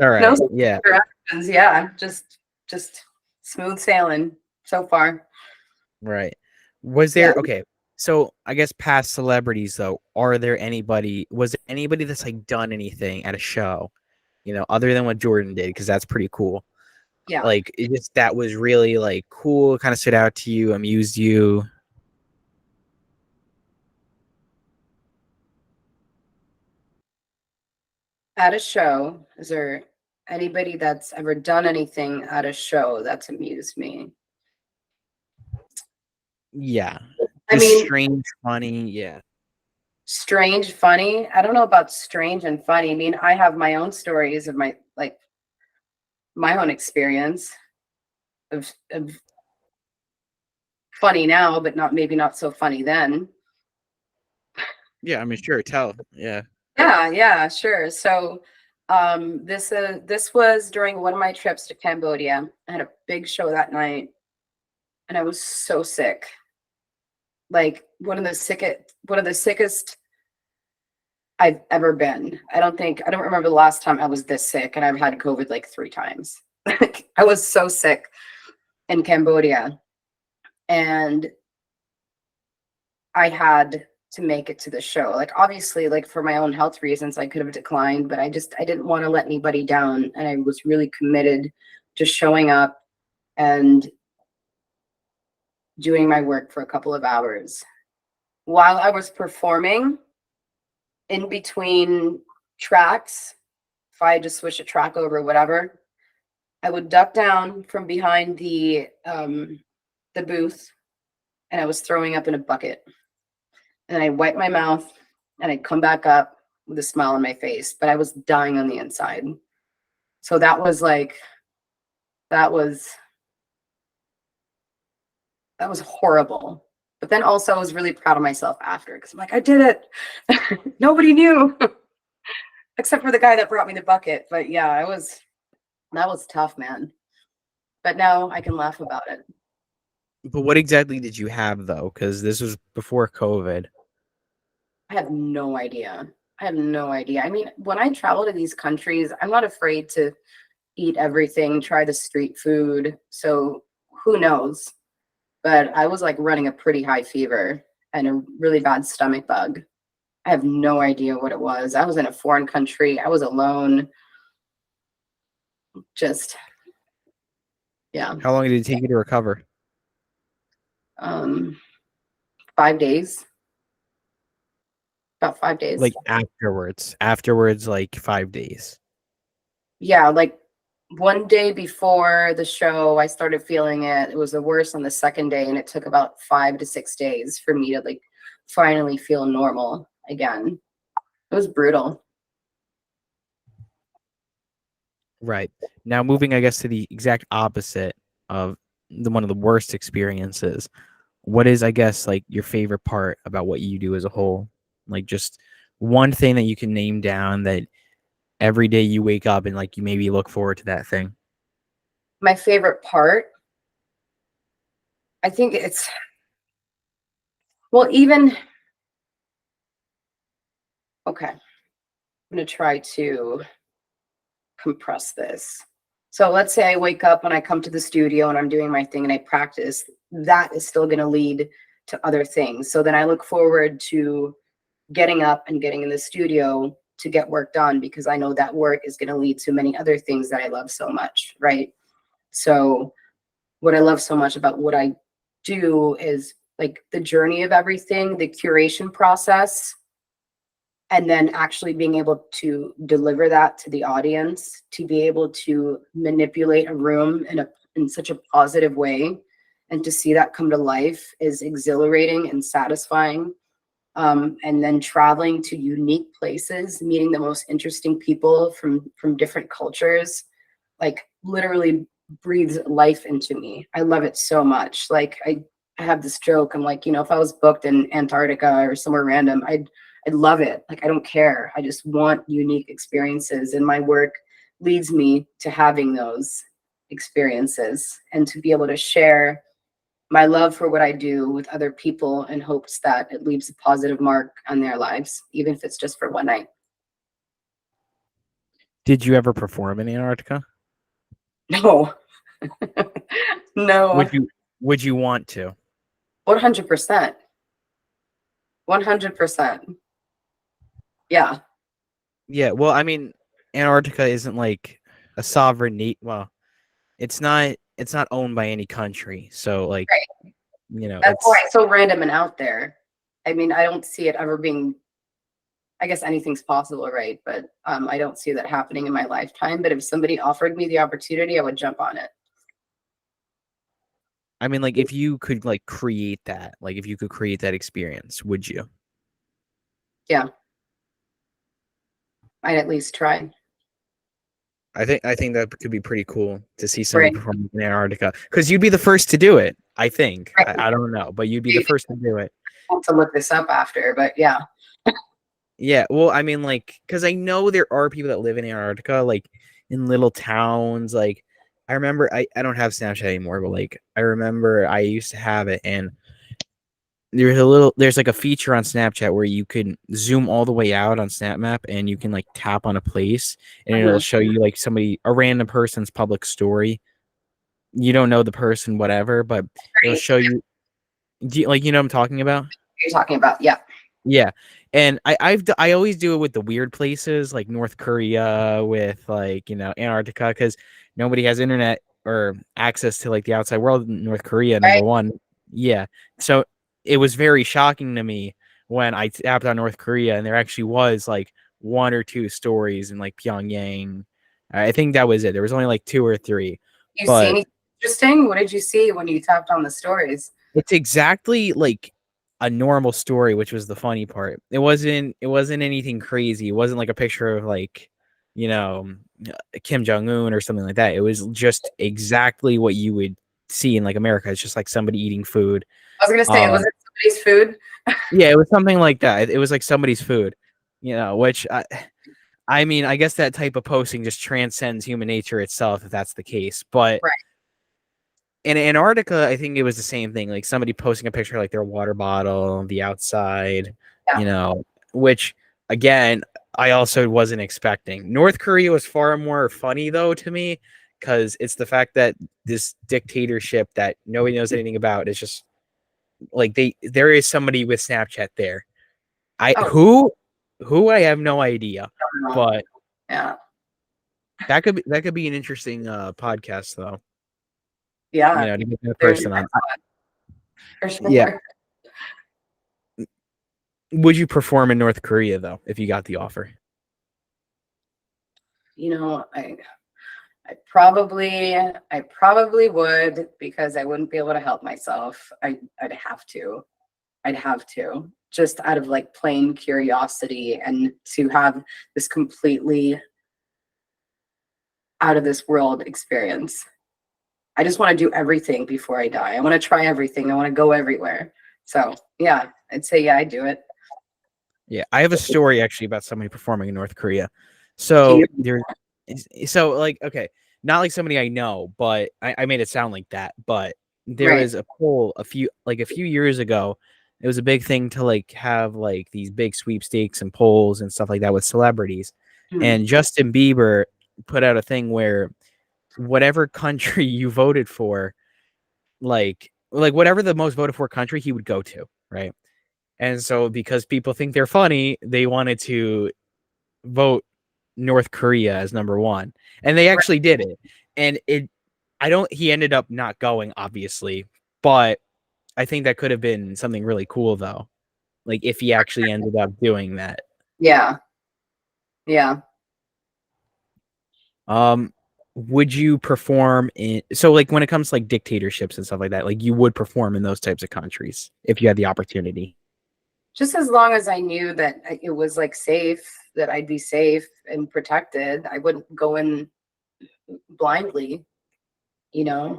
No right. strange Yeah. interactions. Yeah, just smooth sailing so far. Right. Was Yeah. there okay? So I guess past celebrities though, was there anybody that's like done anything at a show, you know, other than what Jordan did, because that's pretty cool. Yeah. Like it just that was really like cool, kind of stood out to you, amused you. At a show, is there anybody that's ever done anything at a show that's amused me? Yeah. I Just mean, strange, funny, yeah. strange, funny. I don't know about strange and funny. I mean, I have my own stories of my like my own experience of funny now, but not maybe not so funny then. Yeah, I mean sure, tell. Yeah. Yeah, sure. So this was during one of my trips to Cambodia. I had a big show that night and I was so sick. Like one of the sickest I've ever been. I don't remember the last time I was this sick and I've had COVID like 3 times. Like I was so sick in Cambodia and I had to make it to the show. Like obviously like for my own health reasons I could have declined, but I didn't want to let anybody down and I was really committed to showing up and doing my work for a couple of hours. While I was performing in between tracks, if I just switch a track over, whatever, I would duck down from behind the booth and I was throwing up in a bucket. And I wipe my mouth and I'd come back up with a smile on my face, but I was dying on the inside. So that was like, that was horrible. But then also I was really proud of myself after because I'm like, I did it. Nobody knew except for the guy that brought me the bucket. But yeah, that was tough, man. But now I can laugh about it. But what exactly did you have though? Because this was before COVID. I have no idea. I have no idea. I mean, when I travel to these countries, I'm not afraid to eat everything, try the street food. So who knows? But I was like running a pretty high fever and a really bad stomach bug. I have no idea what it was. I was in a foreign country. I was alone. Just, yeah. How long did it take you to recover? Um, 5 days, about 5 days. Like afterwards, like 5 days. Yeah, like one day before the show, I started feeling it. It was the worst on the second day, and it took about 5 to 6 days for me to like finally feel normal again. It was brutal. Right. Now moving, I guess, to the exact opposite of one of the worst experiences. What is, I guess, like your favorite part about what you do as a whole? Like just one thing that you can name down that every day you wake up and like you maybe look forward to that thing. My favorite part, I think it's, well, even, okay, I'm going to try to compress this. So let's say I wake up and I come to the studio and I'm doing my thing and I practice. That is still going to lead to other things. So then I look forward to getting up and getting in the studio to get work done because I know that work is going to lead to many other things that I love so much, right? So what I love so much about what I do is like the journey of everything, the curation process, and then actually being able to deliver that to the audience, to be able to manipulate a room in such a positive way, and to see that come to life is exhilarating and satisfying. And then traveling to unique places, meeting the most interesting people from different cultures, like literally breathes life into me. I love it so much. Like I have this joke. I'm like, if I was booked in Antarctica or somewhere random, I'd love it. Like I don't care. I just want unique experiences, and my work leads me to having those experiences and to be able to share my love for what I do with other people in hopes that it leaves a positive mark on their lives, even if it's just for one night. Did you ever perform in Antarctica? No, no, Would you want to? 100%. 100%. Yeah. Yeah, well, I mean, Antarctica isn't like a sovereign well, it's not owned by any country. So like, Right. That's it's why it's so random and out there. I mean, I don't see it ever being, I guess anything's possible, right? But I don't see that happening in my lifetime. But if somebody offered me the opportunity, I would jump on it. I mean, like if you could like create that, like if you could create that experience, would you? Yeah. I'd at least try. I think that could be pretty cool to see somebody Right. perform in Antarctica because you'd be the first to do it. I think. Right. I don't know, but you'd be the Maybe first to do it. I'll have to look this up after, but yeah. Yeah, well, I mean, like, because I know there are people that live in Antarctica, like in little towns. Like, I remember I don't have Snapchat anymore, but like I remember I used to have it, and there's like a feature on Snapchat where you can zoom all the way out on Snap Map, and you can like tap on a place, and it'll Mhm. show you like a random person's public story. You don't know the person, whatever, but it'll Right. show you. Like you know what I'm talking about? You're talking about, yeah. Yeah. And I always do it with the weird places like North Korea, with like, Antarctica, because nobody has internet or access to like the outside world in North Korea, number Right. one. Yeah. So it was very shocking to me when I tapped on North Korea and there actually was like one or two stories in like Pyongyang. I think that was it. There was only like two or three. You see But anything interesting? What did you see when you tapped on the stories? it's exactly like a normal story, which was the funny part. It wasn't anything crazy. It wasn't like a picture of like, you know, Kim Jong-un or something like that. It was just exactly what you would see in like America. It's just like somebody eating food. I was gonna say, Uh was it somebody's food? yeah, it was something like that. It was like somebody's food, which I mean, I guess that type of posting just transcends human nature itself if that's the case. But Right. in Antarctica, I think it was the same thing. Like somebody posting a picture like their water bottle, the outside, which again, I also wasn't expecting. North Korea was far more funny though to me because it's the fact that this dictatorship that nobody knows anything about is just like there is somebody with Snapchat there. Who I have no idea, but yeah, that could be an interesting podcast though. Yeah, to get that person on. For sure. Yeah. Would you perform in North Korea though if you got the offer? I probably would, because I wouldn't be able to help myself. I'd have to. Just out of like plain curiosity, and to have this completely out of this world experience. I just want to do everything before I die. I want to try everything. I want to go everywhere. So yeah, I'd say, yeah, I'd do it. Yeah, I have a story actually about somebody performing in North Korea. So okay, not like somebody I know, but I made it sound like that. But there was a poll a few years ago. It was a big thing to like have like these big sweepstakes and polls and stuff like that with celebrities. And Justin Bieber put out a thing where whatever country you voted for, like whatever the most voted for country he would go to, right? And so because people think they're funny, they wanted to vote North Korea as number one. And they actually did it. And he ended up not going, obviously, but I think that could have been something really cool though. Like if he actually ended up doing that. Yeah. Yeah. Would you perform in, so like when it comes to like dictatorships and stuff like that, like you would perform in those types of countries if you had the opportunity? Just as long as I knew that it was like safe, that I'd be safe and protected. I wouldn't go in blindly, Yeah.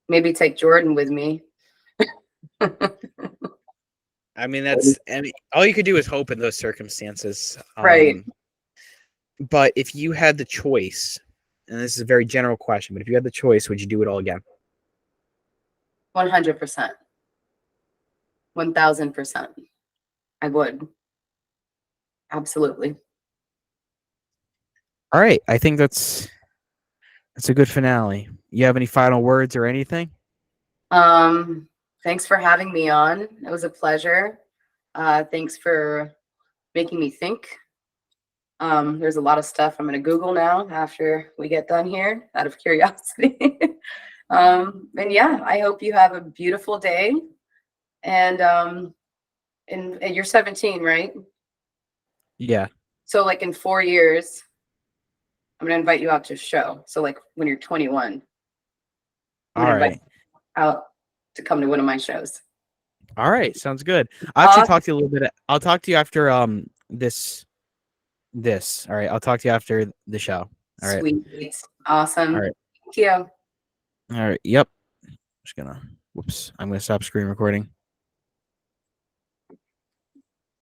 Maybe take Jordan with me. I mean, all you could do is hope in those circumstances. Right. But if you had the choice, and this is a very general question, but if you had the choice, would you do it all again? 100%. 1000%. I would. Absolutely. All right. I think that's a good finale. You have any final words or anything? Thanks for having me on. It was a pleasure. Thanks for making me think. There's a lot of stuff I'm going to Google now after we get done here, out of curiosity. And yeah, I hope you have a beautiful day. And you're 17, right? Yeah. So like in 4 years, I'm going to invite you out to a show. So like when you're 21, I'm going to invite you out to come to one of my shows. All right. Sounds good. I'll actually talk to you a little bit. I'll talk to you after this. All right. I'll talk to you after the show. All right. Sweet. Awesome. All right. Thank you. All right. Yep. I'm gonna stop screen recording.